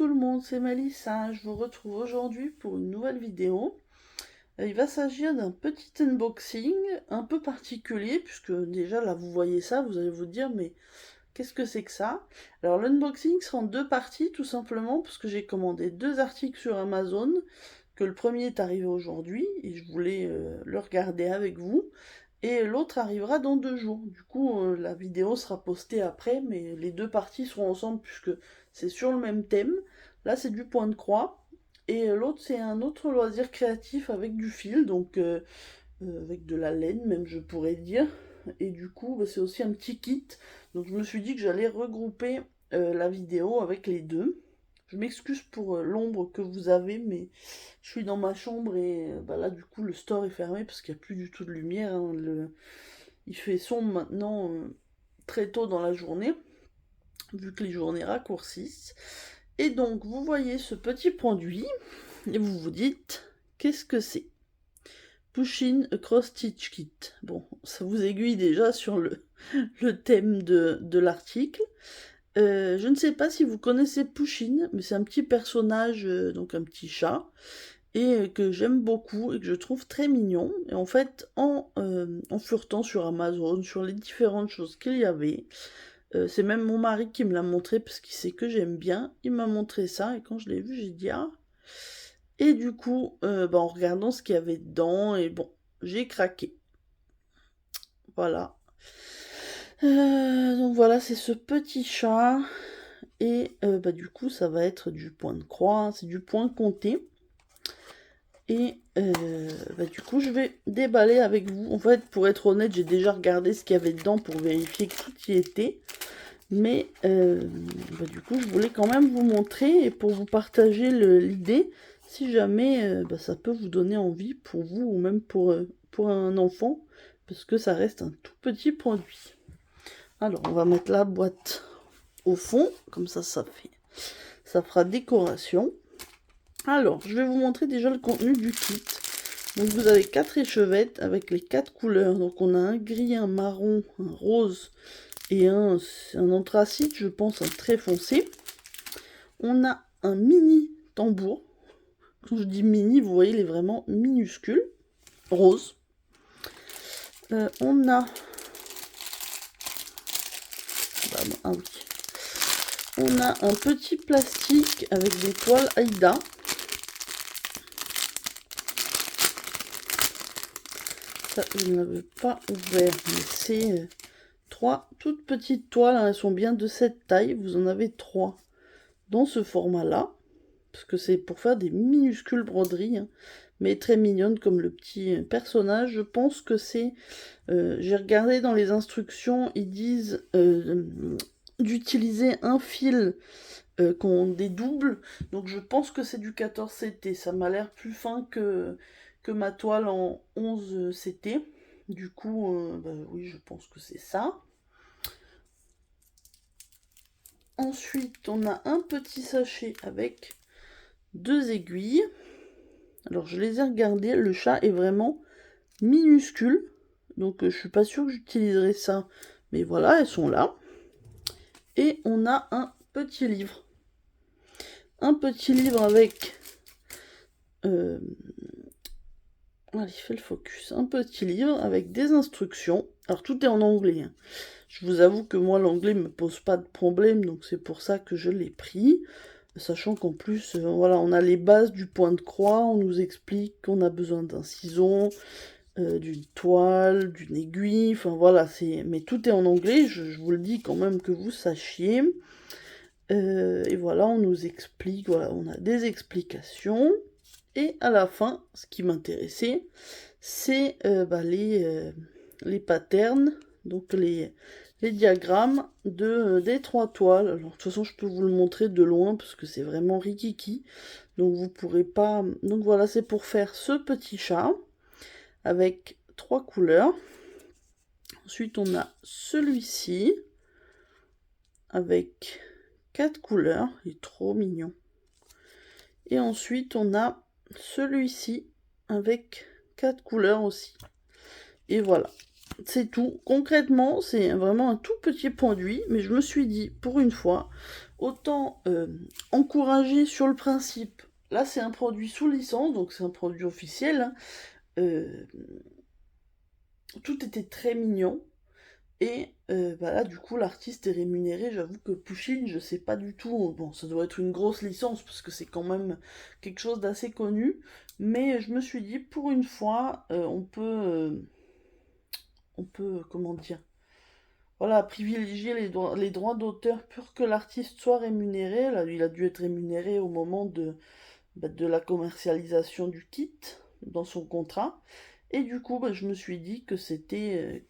tout le monde, c'est Mélissa. Je vous retrouve aujourd'hui pour une nouvelle vidéo. Il va s'agir d'un petit unboxing un peu particulier, puisque déjà là vous voyez ça, vous allez vous dire mais qu'est-ce que c'est que ça? Alors l'unboxing sera en deux parties tout simplement, parce que j'ai commandé deux articles sur Amazon, que le premier est arrivé aujourd'hui et je voulais le regarder avec vous. Et l'autre arrivera dans 2 jours. Du coup, la vidéo sera postée après, mais les deux parties seront ensemble puisque c'est sur le même thème. Là, c'est du point de croix. Et l'autre, c'est un autre loisir créatif avec du fil, donc avec de la laine même, je pourrais dire. Et du coup, bah, c'est aussi un petit kit. Donc je me suis dit que j'allais regrouper la vidéo avec les deux. Je m'excuse pour l'ombre que vous avez, mais je suis dans ma chambre et bah là du coup le store est fermé parce qu'il n'y a plus du tout de lumière, hein. Il fait sombre maintenant très tôt dans la journée, vu que les journées raccourcissent. Et donc vous voyez ce petit produit et vous vous dites, qu'est-ce que c'est? Push-in Cross Stitch Kit. Bon, ça vous aiguille déjà sur le thème de l'article. Je ne sais pas si vous connaissez Pusheen, mais c'est un petit personnage, donc un petit chat, et que j'aime beaucoup et que je trouve très mignon. Et en fait, en furetant sur Amazon, sur les différentes choses qu'il y avait, c'est même mon mari qui me l'a montré parce qu'il sait que j'aime bien. Il m'a montré ça et quand je l'ai vu, j'ai dit ah. Et du coup, bah, en regardant ce qu'il y avait dedans, et bon, j'ai craqué. Voilà. Donc voilà, c'est ce petit chat. Et bah, du coup, ça va être du point de croix, c'est du point compté. Et bah, du coup, je vais déballer avec vous. En fait, pour être honnête, j'ai déjà regardé ce qu'il y avait dedans pour vérifier que tout y était. Mais bah, du coup, je voulais quand même vous montrer et pour vous partager l'idée, si jamais bah, ça peut vous donner envie pour vous ou même pour un enfant, parce que ça reste un tout petit produit. Alors, on va mettre la boîte au fond, comme ça ça fera décoration. Alors, je vais vous montrer déjà le contenu du kit. Donc vous avez 4 échevettes avec les 4 couleurs. Donc on a un gris, un marron, un rose et un anthracite, je pense, un très foncé. On a un mini tambour. Quand je dis mini, vous voyez, il est vraiment minuscule, rose. On a... Ah oui. On a un petit plastique avec des toiles Aïda. Ça, je ne l'avais pas ouvert, mais c'est 3 toutes petites toiles, hein, elles sont bien de cette taille, vous en avez 3 dans ce format-là, parce que c'est pour faire des minuscules broderies, hein, mais très mignonnes comme le petit personnage. Je pense que c'est... j'ai regardé dans les instructions, ils disent d'utiliser un fil qu'on dédouble, donc je pense que c'est du 14 CT, ça m'a l'air plus fin que ma toile en 11 CT. Du coup, bah oui, je pense que c'est ça. Ensuite, on a un petit sachet avec 2 aiguilles. Alors, je les ai regardées, le chat est vraiment minuscule. Donc, je suis pas sûre que j'utiliserai ça. Mais voilà, elles sont là. Et on a un petit livre. Un petit livre avec... allez, fais le focus. Un petit livre avec des instructions. Alors, tout est en anglais, hein. Je vous avoue que moi, l'anglais me pose pas de problème, donc c'est pour ça que je l'ai pris. Sachant qu'en plus, voilà, on a les bases du point de croix, on nous explique qu'on a besoin d'un ciseau, d'une toile, d'une aiguille, enfin voilà, mais tout est en anglais, je vous le dis quand même que vous sachiez. Et voilà, on nous explique, voilà, on a des explications. Et à la fin, ce qui m'intéressait, c'est bah, les patterns, donc les diagrammes des 3 toiles. Alors, de toute façon, je peux vous le montrer de loin parce que c'est vraiment rikiki. Donc, vous pourrez pas... Donc, voilà, c'est pour faire ce petit chat avec 3 couleurs. Ensuite, on a celui-ci avec 4 couleurs. Il est trop mignon. Et ensuite, on a celui-ci avec 4 couleurs aussi. Et voilà. C'est tout. Concrètement, c'est vraiment un tout petit produit, mais je me suis dit, pour une fois, autant encourager sur le principe. Là, c'est un produit sous licence, donc c'est un produit officiel, hein. Tout était très mignon. Et là, du coup, l'artiste est rémunéré. J'avoue que Pushkin, je sais pas du tout. Bon, ça doit être une grosse licence, parce que c'est quand même quelque chose d'assez connu. Mais je me suis dit, pour une fois, comment dire, voilà, privilégier les droits d'auteur pour que l'artiste soit rémunéré. Là, il a dû être rémunéré au moment de la commercialisation du kit dans son contrat. Et du coup, je me suis dit que c'était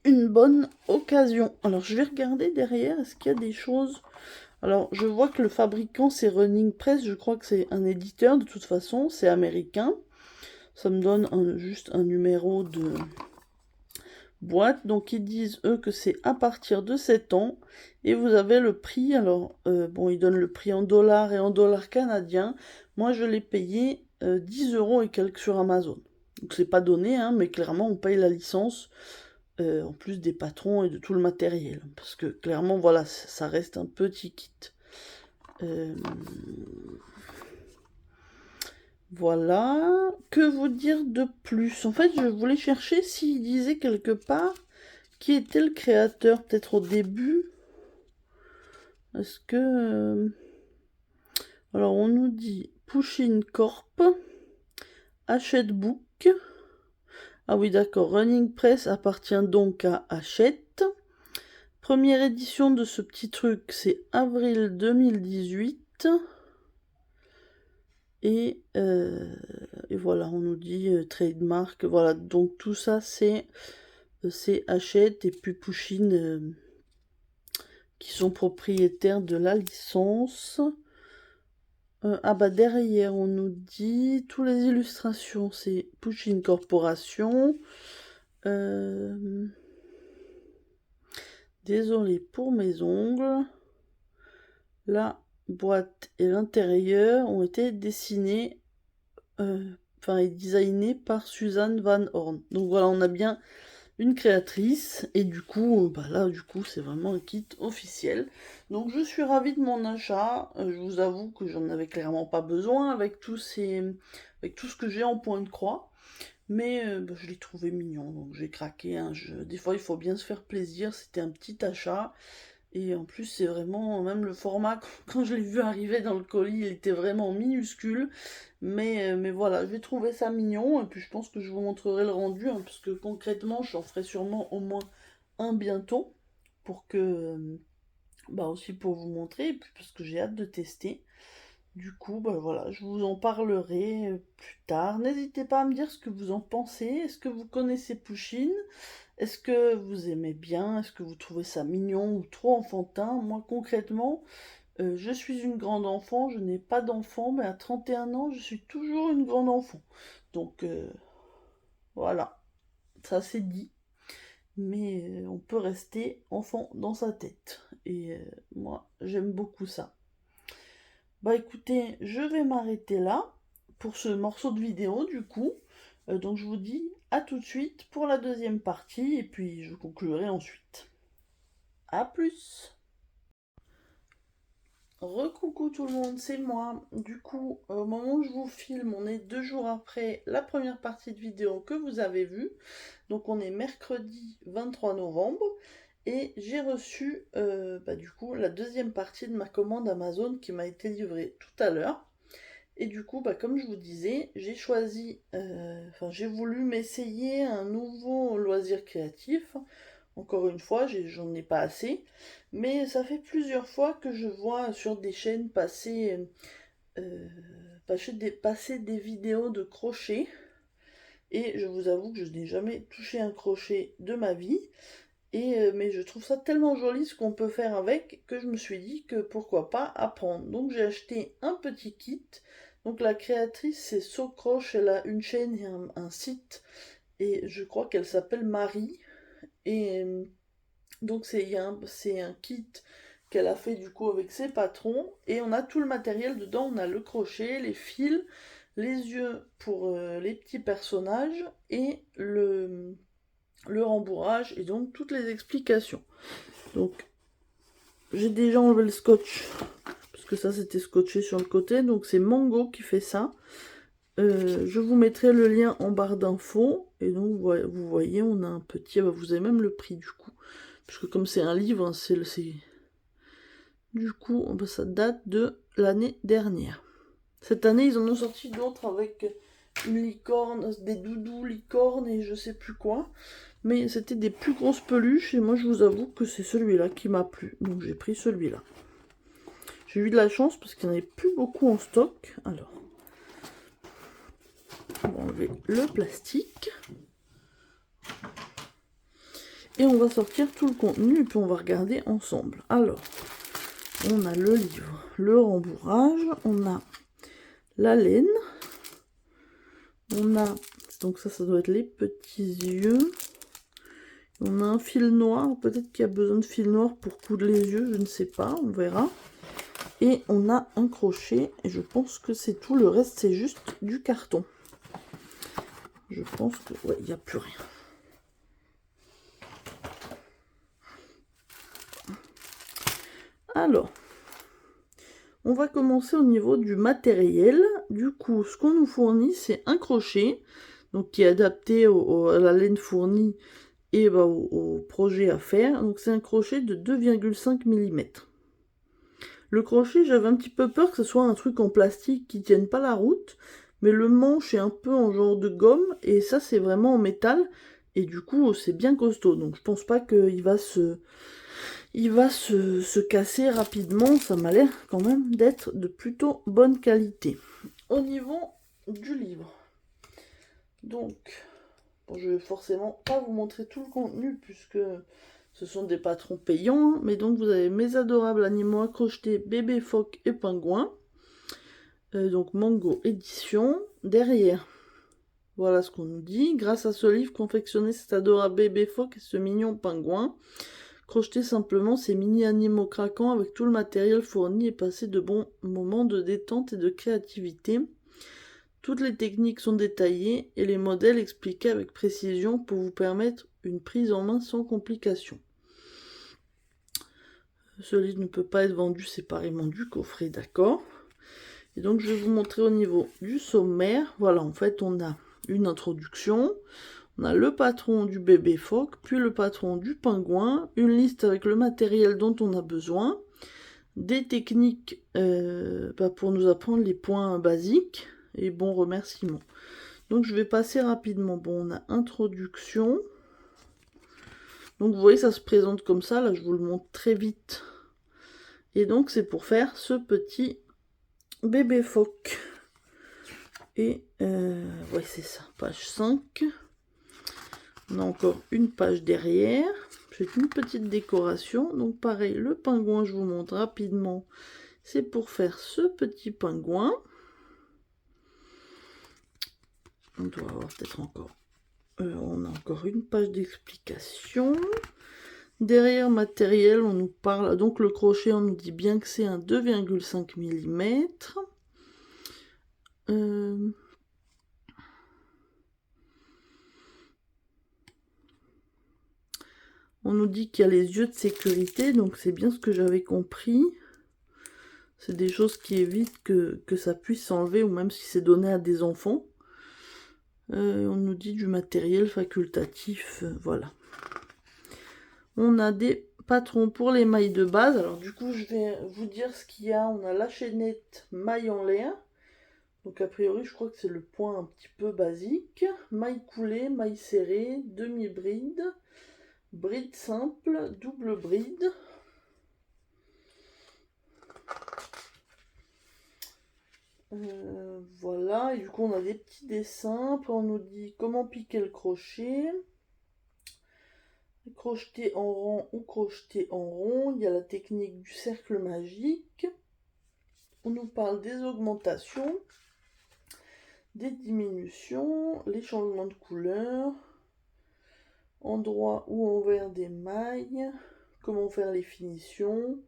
une bonne occasion. Alors, je vais regarder derrière, est-ce qu'il y a des choses... Alors, je vois que le fabricant, c'est Running Press. Je crois que c'est un éditeur, de toute façon. C'est américain. Ça me donne juste un numéro de boîte. Donc, ils disent, eux, que c'est à partir de 7 ans. Et vous avez le prix. Alors, bon, ils donnent le prix en dollars et en dollars canadiens. Moi, je l'ai payé 10 € et quelques sur Amazon. Donc c'est pas donné, hein, mais clairement on paye la licence en plus des patrons et de tout le matériel. Parce que clairement, voilà, ça reste un petit kit. Voilà. Que vous dire de plus? En fait, je voulais chercher s'il disait quelque part qui était le créateur, peut-être au début. Est-ce que... Alors, on nous dit Pushkin Corp, Hachette Book. Ah oui, d'accord. Running Press appartient donc à Hachette. Première édition de ce petit truc, c'est avril 2018. Et voilà, on nous dit trademark. Voilà, donc tout ça, c'est Hachette et puis Pushkin qui sont propriétaires de la licence. Ah bah derrière, on nous dit toutes les illustrations, c'est Pushkin Corporation. Désolé pour mes ongles. La boîte et l'intérieur ont été dessinés, et designés par Suzanne Van Horn. Donc voilà, on a bien une créatrice. Et du coup, là, du coup, c'est vraiment un kit officiel. Donc je suis ravie de mon achat. Je vous avoue que j'en avais clairement pas besoin avec tout ce que j'ai en point de croix. Mais je l'ai trouvé mignon, donc j'ai craqué, hein. Des fois, il faut bien se faire plaisir. C'était un petit achat. Et en plus, c'est vraiment, même le format, quand je l'ai vu arriver dans le colis, il était vraiment minuscule. Mais voilà, j'ai trouvé ça mignon. Et puis, je pense que je vous montrerai le rendu, hein, parce que concrètement, j'en ferai sûrement au moins un bientôt. Pour que, aussi pour vous montrer, et puis parce que j'ai hâte de tester. Du coup, voilà, je vous en parlerai plus tard. N'hésitez pas à me dire ce que vous en pensez. Est-ce que vous connaissez Pushkin? Est-ce que vous aimez bien? Est-ce que vous trouvez ça mignon ou trop enfantin? Moi, concrètement, je suis une grande enfant. Je n'ai pas d'enfant, mais à 31 ans, je suis toujours une grande enfant. Donc, voilà, ça c'est dit. Mais on peut rester enfant dans sa tête. Et moi, j'aime beaucoup ça. Bah écoutez, je vais m'arrêter là pour ce morceau de vidéo du coup. Donc je vous dis à tout de suite pour la deuxième partie et puis je conclurai ensuite. A plus! Recoucou tout le monde, c'est moi. Du coup, au moment où je vous filme, on est 2 jours après la première partie de vidéo que vous avez vue. Donc on est mercredi 23 novembre. Et j'ai reçu du coup la deuxième partie de ma commande Amazon qui m'a été livrée tout à l'heure. Et du coup, comme je vous disais, j'ai voulu m'essayer un nouveau loisir créatif. Encore une fois, j'en ai pas assez. Mais ça fait plusieurs fois que je vois sur des chaînes passer des vidéos de crochet. Et je vous avoue que je n'ai jamais touché un crochet de ma vie. Mais je trouve ça tellement joli ce qu'on peut faire avec que je me suis dit que pourquoi pas apprendre. Donc j'ai acheté un petit kit. Donc la créatrice c'est Socroche, elle a une chaîne et un site et je crois qu'elle s'appelle Marie. Et donc c'est un kit qu'elle a fait du coup avec ses patrons et on a tout le matériel dedans. On a le crochet, les fils, les yeux pour les petits personnages et le rembourrage et donc toutes les explications. Donc j'ai déjà enlevé le scotch, parce que ça c'était scotché sur le côté, donc c'est Mango qui fait ça. Je vous mettrai le lien en barre d'infos, et donc vous voyez, on a un petit, vous avez même le prix du coup, puisque comme c'est un livre, hein, du coup, ça date de l'année dernière. Cette année, ils en ont sorti d'autres avec une licorne, des doudous licornes et je sais plus quoi. Mais c'était des plus grosses peluches et moi je vous avoue que c'est celui-là qui m'a plu. Donc j'ai pris celui-là. J'ai eu de la chance parce qu'il n'y en avait plus beaucoup en stock. Alors, on va enlever le plastique. Et on va sortir tout le contenu et puis on va regarder ensemble. Alors, on a le livre, le rembourrage, on a la laine, on a, donc ça doit être les petits yeux, on a un fil noir, peut-être qu'il y a besoin de fil noir pour coudre les yeux, je ne sais pas, on verra. Et on a un crochet, et je pense que c'est tout, le reste c'est juste du carton. Je pense que, ouais, il n'y a plus rien. Alors, on va commencer au niveau du matériel. Du coup, ce qu'on nous fournit, c'est un crochet, donc qui est adapté à la laine fournie et au projet à faire. Donc c'est un crochet de 2,5 mm. Le crochet, j'avais un petit peu peur que ce soit un truc en plastique qui tienne pas la route, mais le manche est un peu en genre de gomme, et ça c'est vraiment en métal, et du coup c'est bien costaud, donc je pense pas qu'il va se casser rapidement, ça m'a l'air quand même d'être de plutôt bonne qualité. Au niveau du livre, donc, bon, je vais forcément pas vous montrer tout le contenu, puisque ce sont des patrons payants, hein, mais donc vous avez mes adorables animaux à crocheter, bébé phoque et pingouin. Donc Mango édition. Derrière, voilà ce qu'on nous dit. Grâce à ce livre, confectionner cet adorable bébé phoque et ce mignon pingouin. Crocheter simplement ces mini animaux craquants avec tout le matériel fourni et passer de bons moments de détente et de créativité. Toutes les techniques sont détaillées et les modèles expliqués avec précision pour vous permettre une prise en main sans complication. Ce livre ne peut pas être vendu séparément du coffret, d'accord. Et donc je vais vous montrer au niveau du sommaire. Voilà, en fait on a une introduction, on a le patron du bébé phoque, puis le patron du pingouin, une liste avec le matériel dont on a besoin, des techniques pour nous apprendre les points basiques, et bon remerciements. Donc je vais passer rapidement. Bon, on a introduction. Donc vous voyez, ça se présente comme ça, là je vous le montre très vite. Et donc c'est pour faire ce petit bébé phoque. Et ouais, c'est ça, page 5. On a encore une page derrière. C'est une petite décoration. Donc pareil, le pingouin, je vous montre rapidement. C'est pour faire ce petit pingouin. On doit avoir peut-être encore... on a encore une page d'explication. Derrière matériel, on nous parle... Donc le crochet, on nous dit bien que c'est un 2,5 mm. On nous dit qu'il y a les yeux de sécurité, donc c'est bien ce que j'avais compris. C'est des choses qui évitent que ça puisse s'enlever, ou même si c'est donné à des enfants. On nous dit du matériel facultatif, voilà. On a des patrons pour les mailles de base. Alors du coup, je vais vous dire ce qu'il y a. On a la chaînette maille en l'air. Donc a priori, je crois que c'est le point un petit peu basique. Maille coulée, maille serrée, demi-bride, bride simple, double bride. Voilà, et du coup on a des petits dessins. Après on nous dit comment piquer le crochet, crocheter en rang ou crocheter en rond. Il y a la technique du cercle magique. On nous parle des augmentations, des diminutions, les changements de couleur, endroit ou envers des mailles, comment faire les finitions,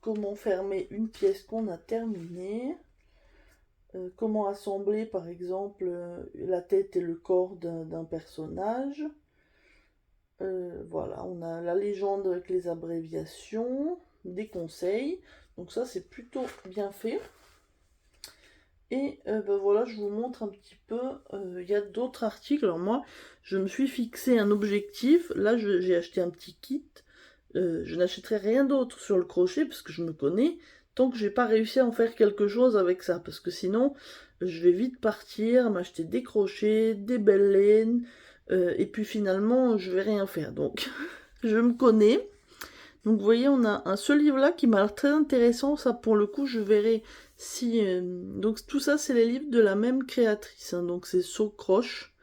comment fermer une pièce qu'on a terminée, comment assembler par exemple la tête et le corps d'un personnage, Voilà, on a la légende avec les abréviations, des conseils. Donc ça, c'est plutôt bien fait. Et voilà, je vous montre un petit peu, il y a d'autres articles. Alors moi, je me suis fixé un objectif. Là, j'ai acheté un petit kit. Je n'achèterai rien d'autre sur le crochet parce que je me connais. Tant que j'ai pas réussi à en faire quelque chose avec ça. Parce que sinon, je vais vite partir, m'acheter des crochets, des belles laines. Et puis finalement, je vais rien faire. Donc, je me connais. Donc vous voyez, on a ce livre-là qui m'a l'air très intéressant. Ça, pour le coup, je verrai si... Donc tout ça, c'est les livres de la même créatrice. Hein. Donc c'est So Croche.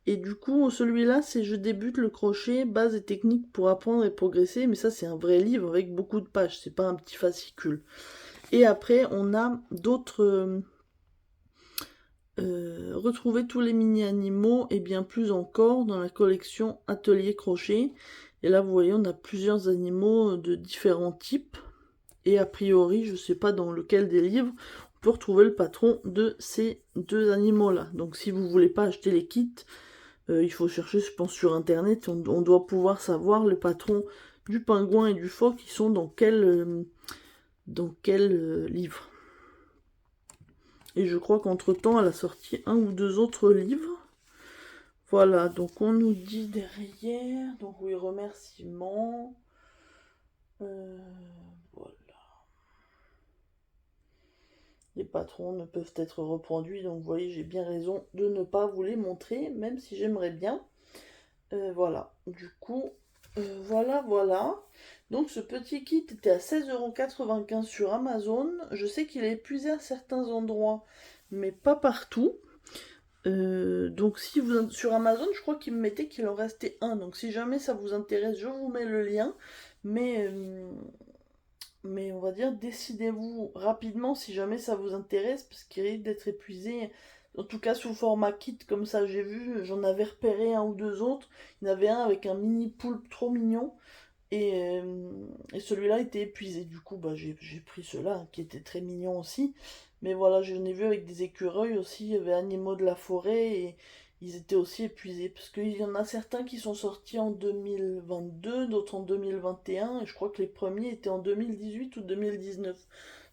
Et du coup, celui-là, c'est Je débute le crochet, base et techniques pour apprendre et progresser. Mais ça, c'est un vrai livre avec beaucoup de pages. C'est pas un petit fascicule. Et après, on a d'autres... retrouver tous les mini-animaux et bien plus encore dans la collection Atelier Crochet. Et là, vous voyez, on a plusieurs animaux de différents types. Et a priori, je ne sais pas dans lequel des livres, on peut retrouver le patron de ces deux animaux-là. Donc si vous ne voulez pas acheter les kits, il faut chercher, je pense, sur Internet. On doit pouvoir savoir le patron du pingouin et du phoque, qui sont dans quel livre. Et je crois qu'entre-temps, elle a sorti un ou deux autres livres. Voilà, donc on nous dit derrière, donc oui, remerciements. Voilà. Les patrons ne peuvent être reproduits, donc vous voyez, j'ai bien raison de ne pas vous les montrer, même si j'aimerais bien. Voilà, du coup, voilà. Donc ce petit kit était à 16,95 € sur Amazon. Je sais qu'il est épuisé à certains endroits, mais pas partout. Donc si vous sur Amazon, je crois qu'il me mettait qu'il en restait un. Donc si jamais ça vous intéresse, je vous mets le lien. Mais on va dire, décidez-vous rapidement si jamais ça vous intéresse, parce qu'il risque d'être épuisé. En tout cas, sous format kit, comme ça, j'ai vu, j'en avais repéré un ou deux autres. Il y en avait un avec un mini poulpe trop mignon, et celui-là était épuisé. Du coup, bah, j'ai pris ceux-là, hein, qui était très mignon aussi. Mais voilà, j'en ai vu avec des écureuils aussi, il y avait animaux de la forêt, et ils étaient aussi épuisés. Parce qu'il y en a certains qui sont sortis en 2022, d'autres en 2021, et je crois que les premiers étaient en 2018 ou 2019.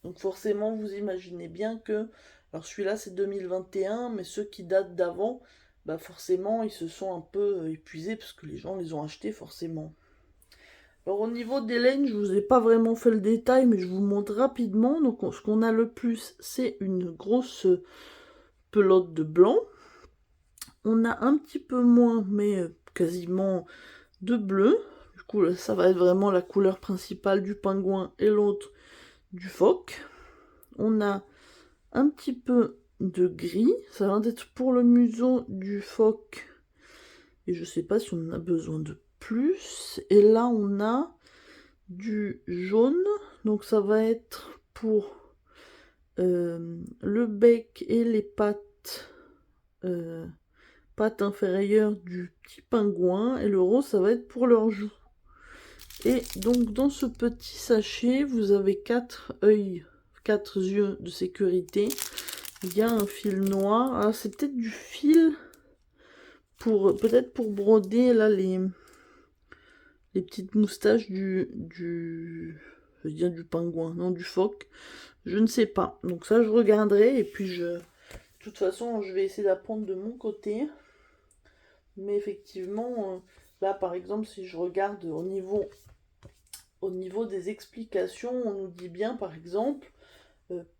Donc forcément, vous imaginez bien que... Alors celui-là, c'est 2021, mais ceux qui datent d'avant, bah forcément, ils se sont un peu épuisés, parce que les gens les ont achetés forcément. Alors au niveau des laines, je vous ai pas vraiment fait le détail, mais je vous montre rapidement. Donc ce qu'on a le plus, c'est une grosse pelote de blanc. On a un petit peu moins, mais quasiment de bleu. Du coup, là, ça va être vraiment la couleur principale du pingouin et l'autre du phoque. On a un petit peu de gris. Ça va être pour le museau du phoque. Et je sais pas si on en a besoin de plus. Et là, on a du jaune, donc ça va être pour le bec et les pattes inférieures du petit pingouin, et le rose ça va être pour leurs joues. Et donc dans ce petit sachet, vous avez 4 yeux de sécurité. Il y a un fil noir. Alors c'est peut-être du fil pour peut-être pour broder là les petites moustaches je veux dire du pingouin, non du phoque. Je ne sais pas. Donc ça, je regarderai. Et puis, de toute façon, je vais essayer d'apprendre de mon côté. Mais effectivement, là, par exemple, si je regarde au niveau des explications, on nous dit bien, par exemple,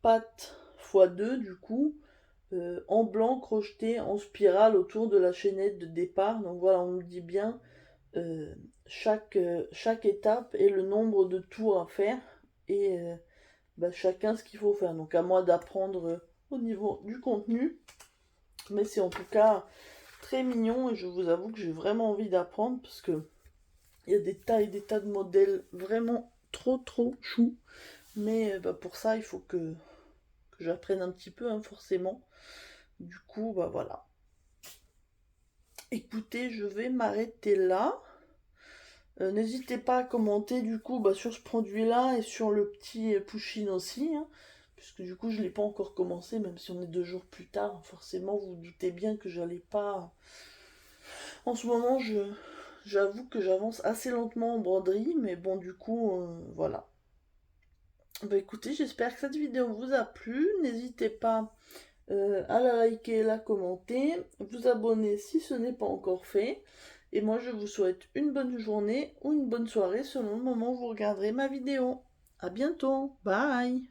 patte x2, du coup, en blanc crocheté en spirale autour de la chaînette de départ. Donc voilà, on nous dit bien chaque étape et le nombre de tours à faire. Et bah, chacun ce qu'il faut faire. Donc à moi d'apprendre au niveau du contenu. Mais c'est en tout cas très mignon et je vous avoue que j'ai vraiment envie d'apprendre parce que il y a des tas de modèles vraiment trop chou. Mais bah, pour ça, il faut que j'apprenne un petit peu, hein, forcément. Du coup, bah voilà. Écoutez, je vais m'arrêter là. N'hésitez pas à commenter du coup bah, sur ce produit-là et sur le petit Pusheen aussi, hein, puisque du coup je ne l'ai pas encore commencé, même si on est 2 jours plus tard. Forcément, vous vous doutez bien que j'allais pas. En ce moment, J'avoue que j'avance assez lentement en broderie, mais bon, du coup, voilà. Bah écoutez, j'espère que cette vidéo vous a plu. N'hésitez pas à la liker, la commenter, vous abonner si ce n'est pas encore fait. Et moi, je vous souhaite une bonne journée ou une bonne soirée selon le moment où vous regarderez ma vidéo. À bientôt, bye!